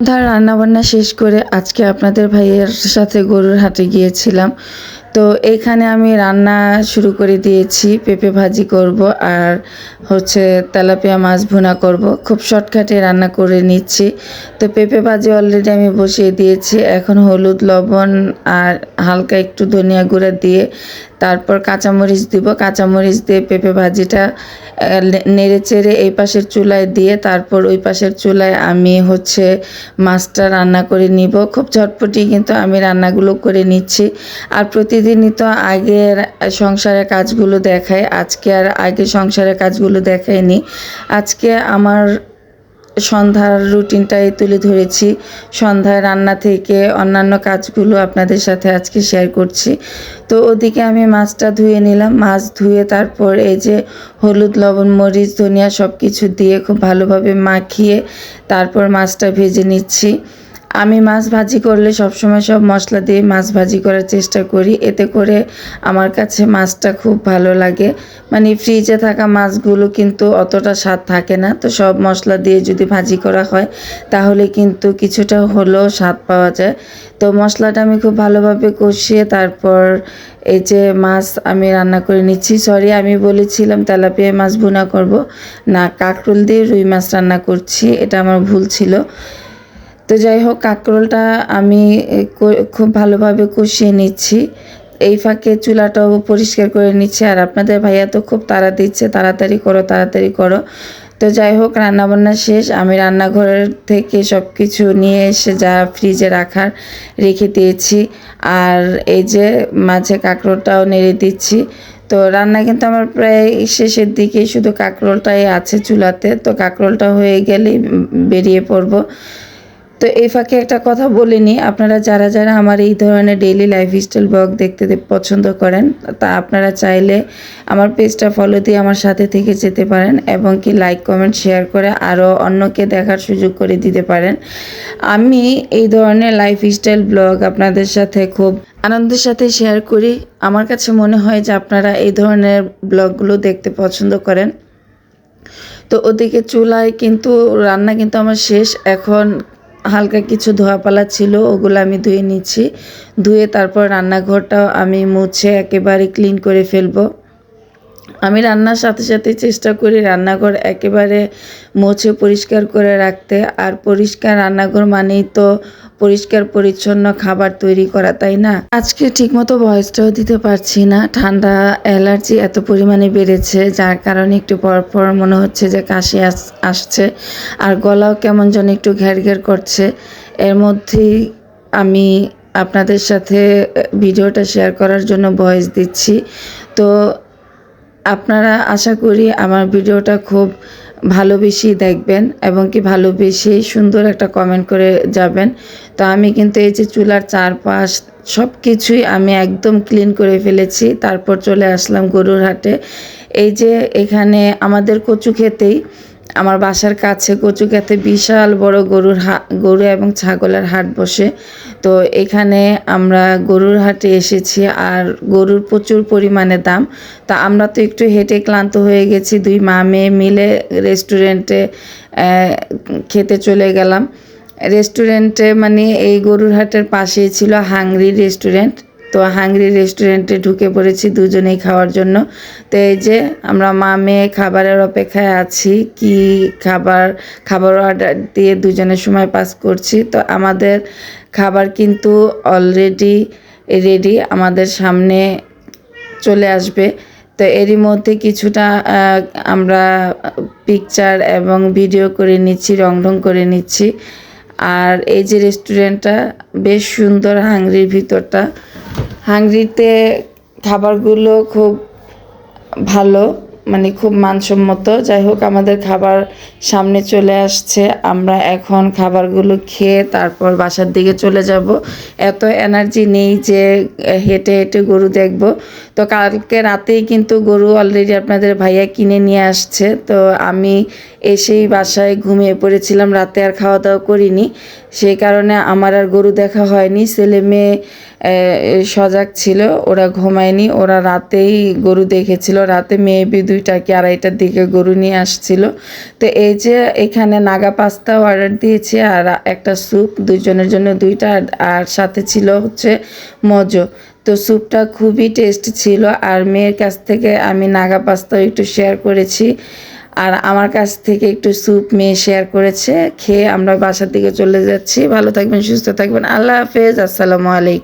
রান্নাবান্না শেষ করে আজকে আপনাদের ভাইয়ের সাথে গরুর হাটে গিয়েছিলাম। তো এইখানে আমি রান্না শুরু করে দিয়েছি। পেঁপে ভাজি করব আর তেলাপিয়া মাছ ভুনা করব। খুব শর্টকাটে রান্না করে নিচ্ছি। তো পেঁপে ভাজি অলরেডি আমি বসিয়ে দিয়েছি। এখন হলুদ, লবণ আর হালকা একটু ধনিয়া গুঁড়া দিয়ে তারপর কাঁচামরিচ দিব। কাঁচামরিচ দিয়ে পেঁপে ভাজিটা নেড়ে চেড়ে এই পাশের চুলায় দিয়ে তারপর ওই পাশের চুলায় আমি মাছটা রান্না করে নিব। খুব ঝটপটি কিন্তু আমি রান্নাগুলো করে নিচ্ছি। আর প্রতিদিনই তো আগের সংসারের কাজগুলো দেখাই, আজকে আর আগে সংসারের কাজগুলো দেখাইনি। আজকে আমার সন্ধ্যার রুটিনটাই তুলে ধরেছি। সন্ধ্যায় রান্না থেকে অন্যান্য কাজগুলো আপনাদের সাথে আজকে শেয়ার করছি। তো ওদিকে আমি মাছটা ধুয়ে নিলাম। মাছ ধুয়ে তারপর এই যে হলুদ, লবণ, মরিচ, ধনিয়া সব কিছু দিয়ে খুব ভালোভাবে মাখিয়ে তারপর মাছটা ভেজে নিচ্ছি। আমি মাছ ভাজি করলে সবসময় সব মশলা দিয়ে মাছ ভাজি করার চেষ্টা করি। এতে করে আমার কাছে মাছটা খুব ভালো লাগে। মানে ফ্রিজে থাকা মাছগুলো কিন্তু অতটা স্বাদ থাকে না। তো সব মশলা দিয়ে যদি ভাজি করা হয় তাহলে কিন্তু কিছুটা হলেও স্বাদ পাওয়া যায়। তো মশলাটা আমি খুব ভালোভাবে কষিয়ে তারপর এই যে মাছ আমি রান্না করে নিচ্ছি। সরি, আমি বলেছিলাম তেলাপিয়া মাছ ভুনা করব, না কাঁকরোল দিয়ে রুই মাছ রান্না করছি। এটা আমার ভুল ছিল। তো যাই হোক, কাঁকরোলটা আমি খুব ভালোভাবে কষিয়ে নিচ্ছি। এই ফাঁকে চুলাটাও পরিষ্কার করে নিচ্ছি। আর আপনাদের ভাইয়া তো খুব তাড়া দিচ্ছে, তাড়াতাড়ি করো তাড়াতাড়ি করো। তো যাই হোক, রান্নাবান্না শেষ। আমি রান্নাঘরের থেকে সব কিছু নিয়ে এসে যা ফ্রিজে রাখার রেখে দিয়েছি। আর এই যে মাঝে কাঁকরোলটাও নেড়ে দিচ্ছি। তো রান্না কিন্তু আমার প্রায় শেষের দিকে, শুধু কাঁকরোলটাই আছে চুলাতে। তো কাঁকরোলটা হয়ে গেলেই বেরিয়ে পড়ব। তো এই ফাঁকে একটা কথা বলে নিই, আপনারা যারা যারা আমার এই ধরনের ডেইলি লাইফস্টাইল ব্লগ দেখতে পছন্দ করেন, তা আপনারা চাইলে আমার পেজটা ফলো দিয়ে আমার সাথে থেকে যেতে পারেন এবং কি লাইক, কমেন্ট, শেয়ার করে আরও অন্যকে দেখার সুযোগ করে দিতে পারেন। আমি এই ধরনের লাইফস্টাইল ব্লগ আপনাদের সাথে খুব আনন্দের সাথে শেয়ার করি। আমার কাছে মনে হয় যে আপনারা এই ধরনের ব্লগগুলো দেখতে পছন্দ করেন। তো ওদিকে চুলায় কিন্তু রান্না কিন্তু আমার শেষ। এখন হালকা কিছু ধোয়াপালা ছিল, ওগুলো আমি ধুয়ে নিচ্ছি। ধুয়ে তারপর রান্নাঘরটাও আমি মুছে একেবারে ক্লিন করে ফেলবো। আমি রান্নার সাথে সাথে চেষ্টা করি রান্নাঘর একেবারে মুছে পরিষ্কার করে রাখতে। আর পরিষ্কার রান্নাঘর মানেই তো পরিষ্কার পরিচ্ছন্ন খাবার তৈরি করা, তাই না? আজকে ঠিকমতো ভয়েসটাও দিতে পারছি না। ঠান্ডা, অ্যালার্জি এত পরিমাণে বেড়েছে, যার কারণে একটু পরপর মনে হচ্ছে যে কাশি আসছে। আর গলাও কেমন যেন একটু ঘ্যার ঘ্যার করছে। এর মধ্যেই আমি আপনাদের সাথে ভিডিওটা শেয়ার করার জন্য ভয়েস দিচ্ছি। তো আপনারা আশা করি আমার ভিডিওটা খুব ভালোবেসে দেখবেন এবং কি ভালোবেসে সুন্দর একটা কমেন্ট করে যাবেন। তো আমি কিন্তু এই যে চুলার চারপাশ সব কিছুই আমি একদম ক্লিন করে ফেলেছি। তারপর চলে আসলাম গরুর হাটে। এই যে এখানে আমাদের কচু ক্ষেতেই, আমার বাসার কাছে কচু ক্ষেতে বিশাল বড় গরু এবং ছাগলের হাট বসে। তো এখানে আমরা গরুর হাটে এসেছি আর গরুর প্রচুর পরিমাণে দাম। তা আমরা তো একটু হেঁটে ক্লান্ত হয়ে গেছি, দুই মা মেয়ে মিলে রেস্টুরেন্টে খেতে চলে গেলাম। রেস্টুরেন্টে মানে এই গরুর হাটের পাশেই ছিল হাংরি রেস্টুরেন্ট। তো হাংরি রেস্টুরেন্টে ঢুকে পড়েছি দুজনেই খাওয়ার জন্য। তো এই যে আমরা মা মেয়ে খাবারের অপেক্ষায় আছি, কি খাবার অর্ডার দিয়ে দুজনের সময় পাস করছি। তো আমাদের খাবার কিন্তু অলরেডি রেডি, আমাদের সামনে চলে আসবে। তো এরই মধ্যে কিছুটা আমরা পিকচার এবং ভিডিও করে নিচ্ছি, রং করে নিচ্ছি। আর এই যে রেস্টুরেন্টটা বেশ সুন্দর, হাংরির ভিতরটা। হাংরিতে খাবারগুলো খুব ভালো, মানে খুব মানসম্মত। যাই হোক, আমাদের খাবার সামনে চলে আসছে। আমরা এখন খাবারগুলো খেয়ে তারপর বাসার দিকে চলে যাব। এত এনার্জি নেই যে হেঁটে হেঁটে গরু দেখব। তো কালকে রাতেই কিন্তু গরু অলরেডি আপনাদের ভাইয়া কিনে নিয়ে আসছে। তো আমি এসেই বাসায় ঘুমিয়ে পড়েছিলাম, রাতে আর খাওয়া দাওয়া করিনি। সেই কারণে আমার আর গরু দেখা হয়নি। ছেলে মেয়ে সজাগ ছিল, ওরা ঘুমায়নি, ওরা রাতেই গরু দেখেছিল। রাতে মেবি 2টা কি 2:30টার দিকে গরু নিয়ে আসছিল। তো এই যে এখানে নাগা পাস্তা অর্ডার দিয়েছি আর একটা স্যুপ, দুজনের জন্য 2টা, আর সাথে ছিল হচ্ছে মজো। তো স্যুপটা খুবই টেস্টি ছিল। আর মেয়ের কাছ থেকে আমি নাগা পাস্তাও একটু শেয়ার করেছি, আর আমার কাছ থেকে একটু স্যুপ মেয়ে শেয়ার করেছে। খেয়ে আমরা বাসার দিকে চলে যাচ্ছি। ভালো থাকবেন, সুস্থ থাকবেন। আল্লাহ হাফেজ, আসসালামু আলাইকুম।